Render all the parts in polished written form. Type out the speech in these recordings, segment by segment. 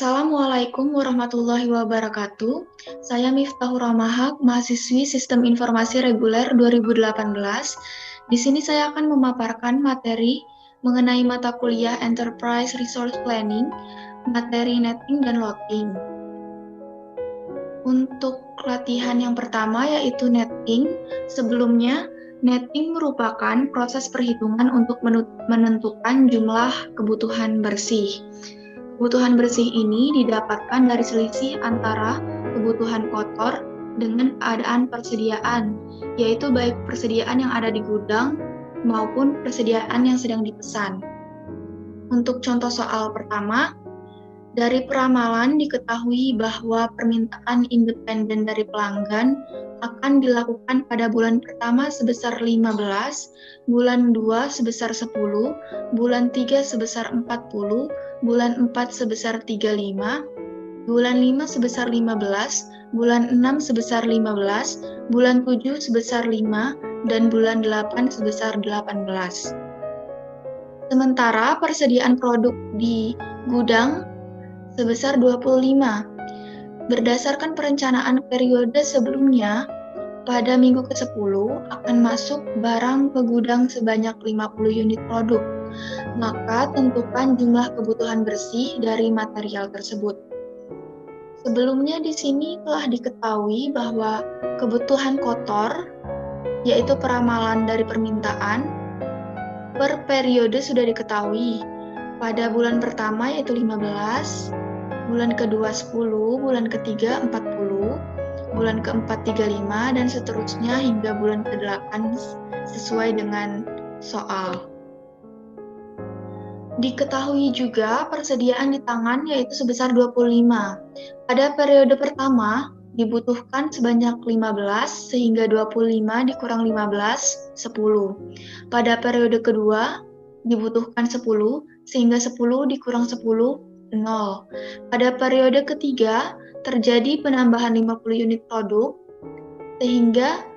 Assalamualaikum warahmatullahi wabarakatuh. Saya Miftahur Rahmahak, mahasiswi Sistem Informasi Reguler 2018. Di sini saya akan memaparkan materi mengenai mata kuliah Enterprise Resource Planning, materi netting dan loading. Untuk latihan yang pertama yaitu netting. Sebelumnya, netting merupakan proses perhitungan untuk menentukan jumlah kebutuhan bersih. Kebutuhan bersih ini didapatkan dari selisih antara kebutuhan kotor dengan keadaan persediaan, yaitu baik persediaan yang ada di gudang maupun persediaan yang sedang dipesan. Untuk contoh soal pertama, dari peramalan diketahui bahwa permintaan independen dari pelanggan akan dilakukan pada bulan pertama sebesar 15, bulan 2 sebesar 10, bulan 3 sebesar 40, bulan 4 sebesar 35, bulan 5 sebesar 15, bulan 6 sebesar 15, bulan 7 sebesar 5, dan bulan 8 sebesar 18. Sementara persediaan produk di gudang sebesar 25. Berdasarkan perencanaan periode sebelumnya, pada minggu ke-10 akan masuk barang ke gudang sebanyak 50 unit produk. Maka tentukan jumlah kebutuhan bersih dari material tersebut. Sebelumnya di sini telah diketahui bahwa kebutuhan kotor, yaitu peramalan dari permintaan, per periode sudah diketahui. Pada bulan pertama yaitu 15, bulan kedua 10, bulan ketiga 40, bulan keempat 35, dan seterusnya hingga bulan ke-8 sesuai dengan soal. Diketahui juga persediaan di tangan yaitu sebesar 25. Pada periode pertama dibutuhkan sebanyak 15 sehingga 25 dikurang 15, 10. Pada periode kedua dibutuhkan 10 sehingga 10 dikurang 10, 0. Pada periode ketiga terjadi penambahan 50 unit produk sehingga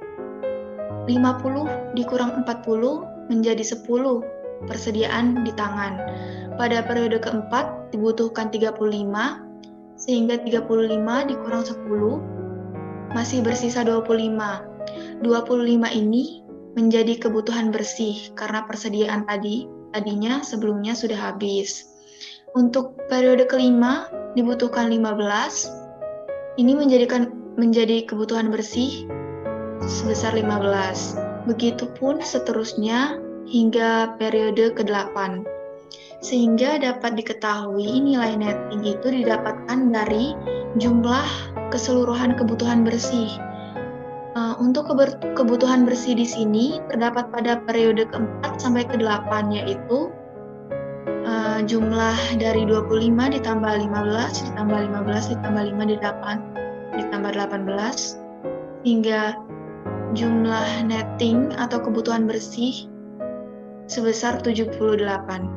50 dikurang 40 menjadi 10 persediaan di tangan. Pada periode keempat dibutuhkan 35 sehingga 35 dikurang 10 masih bersisa 25. 25 ini menjadi kebutuhan bersih karena persediaan tadinya sebelumnya sudah habis. Untuk periode kelima dibutuhkan 15. Ini menjadi kebutuhan bersih sebesar 15. Begitupun seterusnya hingga periode ke-8. Sehingga dapat diketahui nilai netting itu didapatkan dari jumlah keseluruhan kebutuhan bersih. Untuk kebutuhan bersih di sini terdapat pada periode ke-4 sampai ke-8, yaitu jumlah dari 25 ditambah 15 ditambah 15 ditambah 5 ditambah 18 hingga jumlah netting atau kebutuhan bersih sebesar 78.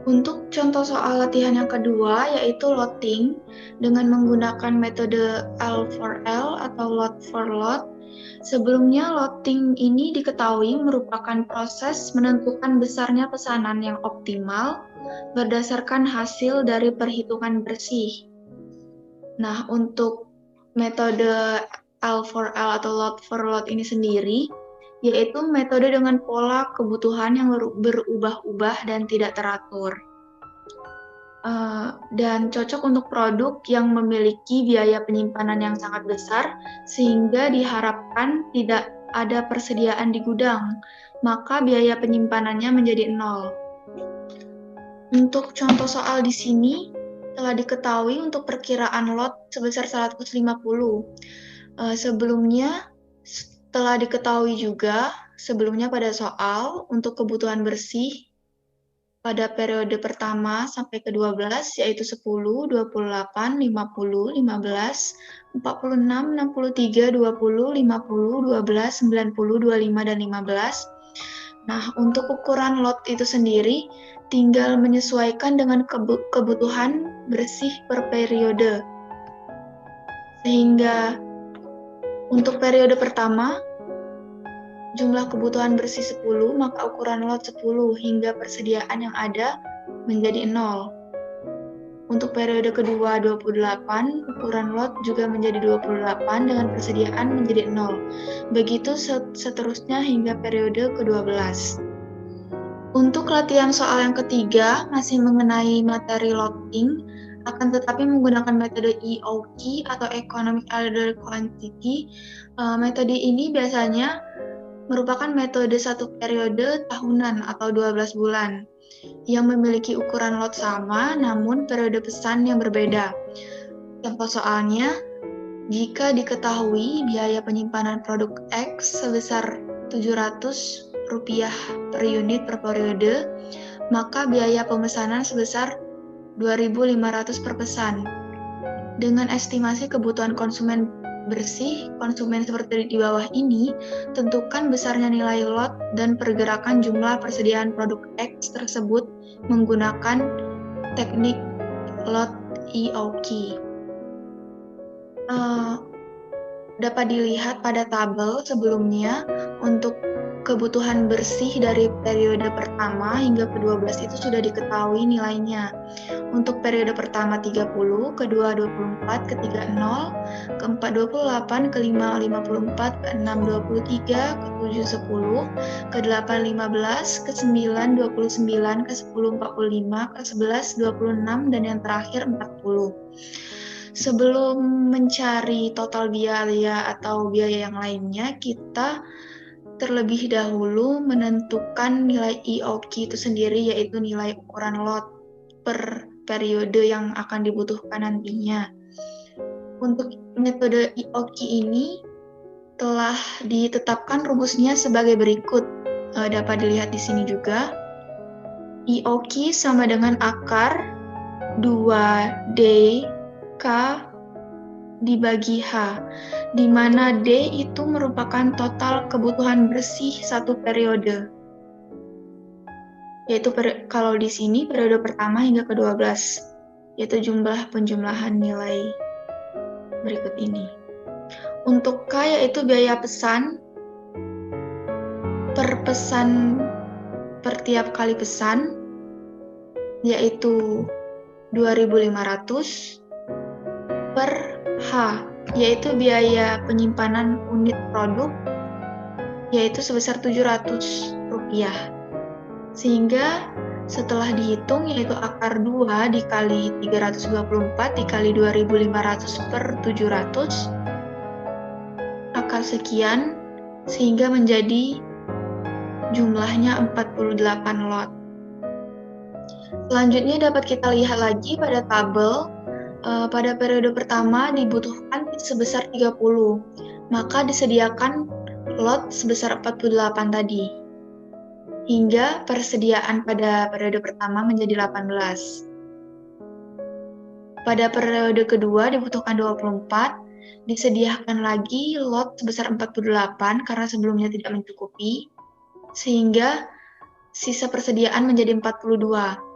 Untuk contoh soal latihan yang kedua yaitu loading dengan menggunakan metode L4L atau load for load. Sebelumnya loading ini diketahui merupakan proses menentukan besarnya pesanan yang optimal berdasarkan hasil dari perhitungan bersih. Nah, untuk metode L4L atau load for load ini sendiri yaitu metode dengan pola kebutuhan yang berubah-ubah dan tidak teratur. Dan cocok untuk produk yang memiliki biaya penyimpanan yang sangat besar sehingga diharapkan tidak ada persediaan di gudang, maka biaya penyimpanannya menjadi 0. Untuk contoh soal di sini telah diketahui untuk perkiraan lot sebesar 150. Sebelumnya telah diketahui juga sebelumnya pada soal untuk kebutuhan bersih pada periode pertama sampai ke-12 yaitu 10, 28, 50, 15, 46, 63, 20, 50, 12, 90, 25, dan 15. Nah, untuk ukuran lot itu sendiri tinggal menyesuaikan dengan kebutuhan bersih per periode. Sehingga untuk periode pertama jumlah kebutuhan bersih 10, maka ukuran lot 10 hingga persediaan yang ada menjadi 0. Untuk periode kedua 28, ukuran lot juga menjadi 28 dengan persediaan menjadi 0. Begitu seterusnya hingga periode ke-12. Untuk latihan soal yang ketiga, masih mengenai materi loting, akan tetapi menggunakan metode EOQ atau Economic Order Quantity. Metode ini biasanya merupakan metode satu periode tahunan atau 12 bulan yang memiliki ukuran lot sama namun periode pesan yang berbeda. Contoh soalnya, jika diketahui biaya penyimpanan produk X sebesar Rp700 per unit per periode, maka biaya pemesanan sebesar Rp2.500 per pesan. Dengan estimasi kebutuhan konsumen bersih, konsumen seperti di bawah ini, tentukan besarnya nilai lot dan pergerakan jumlah persediaan produk X tersebut menggunakan teknik lot EOQ. Dapat dilihat pada tabel sebelumnya untuk kebutuhan bersih dari periode pertama hingga ke-12 itu sudah diketahui nilainya. Untuk periode pertama 30, kedua 24, ketiga 0, keempat 28, kelima 54, keenam 23, ketujuh 10, ke-8 15, ke-9 29, ke-10 45, ke-11 26, dan yang terakhir 40. Sebelum mencari total biaya atau biaya yang lainnya, kita terlebih dahulu menentukan nilai EOQ itu sendiri, yaitu nilai ukuran lot per periode yang akan dibutuhkan nantinya. Untuk metode EOQ ini telah ditetapkan rumusnya sebagai berikut. Dapat dilihat di sini juga. EOQ sama dengan akar 2D K dibagi H, di mana D itu merupakan total kebutuhan bersih satu periode. Yaitu kalau di sini periode pertama hingga ke-12, yaitu jumlah penjumlahan nilai berikut ini. Untuk K yaitu biaya pesan per tiap kali pesan, yaitu 2.500 per H, yaitu biaya penyimpanan unit produk, yaitu sebesar Rp700. Sehingga setelah dihitung, yaitu akar 2 dikali 324 dikali 2.500 per 700, akar sekian, sehingga menjadi jumlahnya 48 lot. Selanjutnya dapat kita lihat lagi pada tabel. Pada periode pertama dibutuhkan sebesar 30, maka disediakan lot sebesar 48 tadi. Hingga persediaan pada periode pertama menjadi 18. Pada periode kedua dibutuhkan 24, disediakan lagi lot sebesar 48 karena sebelumnya tidak mencukupi, sehingga sisa persediaan menjadi 42.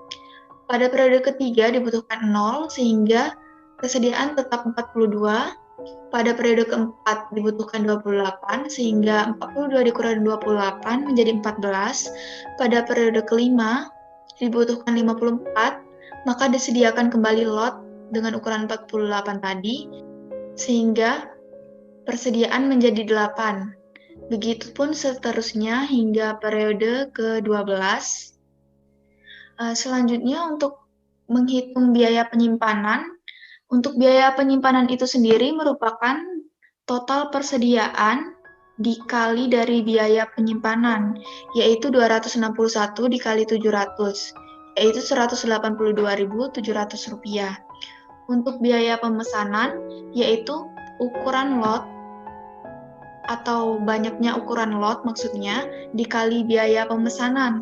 Pada periode ketiga dibutuhkan 0, sehingga persediaan tetap 42. Pada periode keempat dibutuhkan 28, sehingga 42 dikurangi 28 menjadi 14. Pada periode kelima dibutuhkan 54, maka disediakan kembali lot dengan ukuran 48 tadi, sehingga persediaan menjadi 8. Begitupun seterusnya hingga periode ke-12. Selanjutnya untuk menghitung biaya penyimpanan. Untuk biaya penyimpanan itu sendiri merupakan total persediaan dikali dari biaya penyimpanan, yaitu 261 dikali 700, yaitu Rp182.700. Untuk biaya pemesanan, yaitu ukuran lot atau banyaknya ukuran lot maksudnya, dikali biaya pemesanan.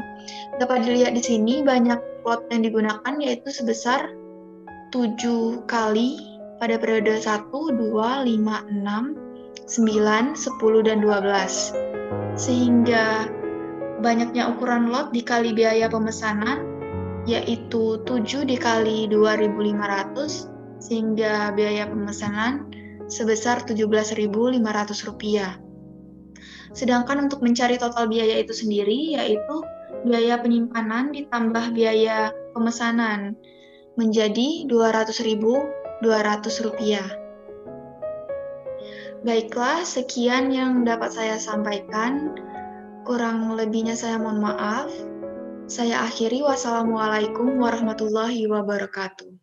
Dapat dilihat di sini banyak lot yang digunakan yaitu sebesar 7 kali pada periode 1, 2, 5, 6, 9, 10, dan 12. Sehingga banyaknya ukuran lot dikali biaya pemesanan yaitu 7 dikali 2.500, sehingga biaya pemesanan sebesar Rp17.500. Sedangkan untuk mencari total biaya itu sendiri, yaitu biaya penyimpanan ditambah biaya pemesanan. menjadi Rp200.200. Baiklah, sekian yang dapat saya sampaikan. Kurang lebihnya saya mohon maaf. Saya akhiri, wassalamualaikum warahmatullahi wabarakatuh.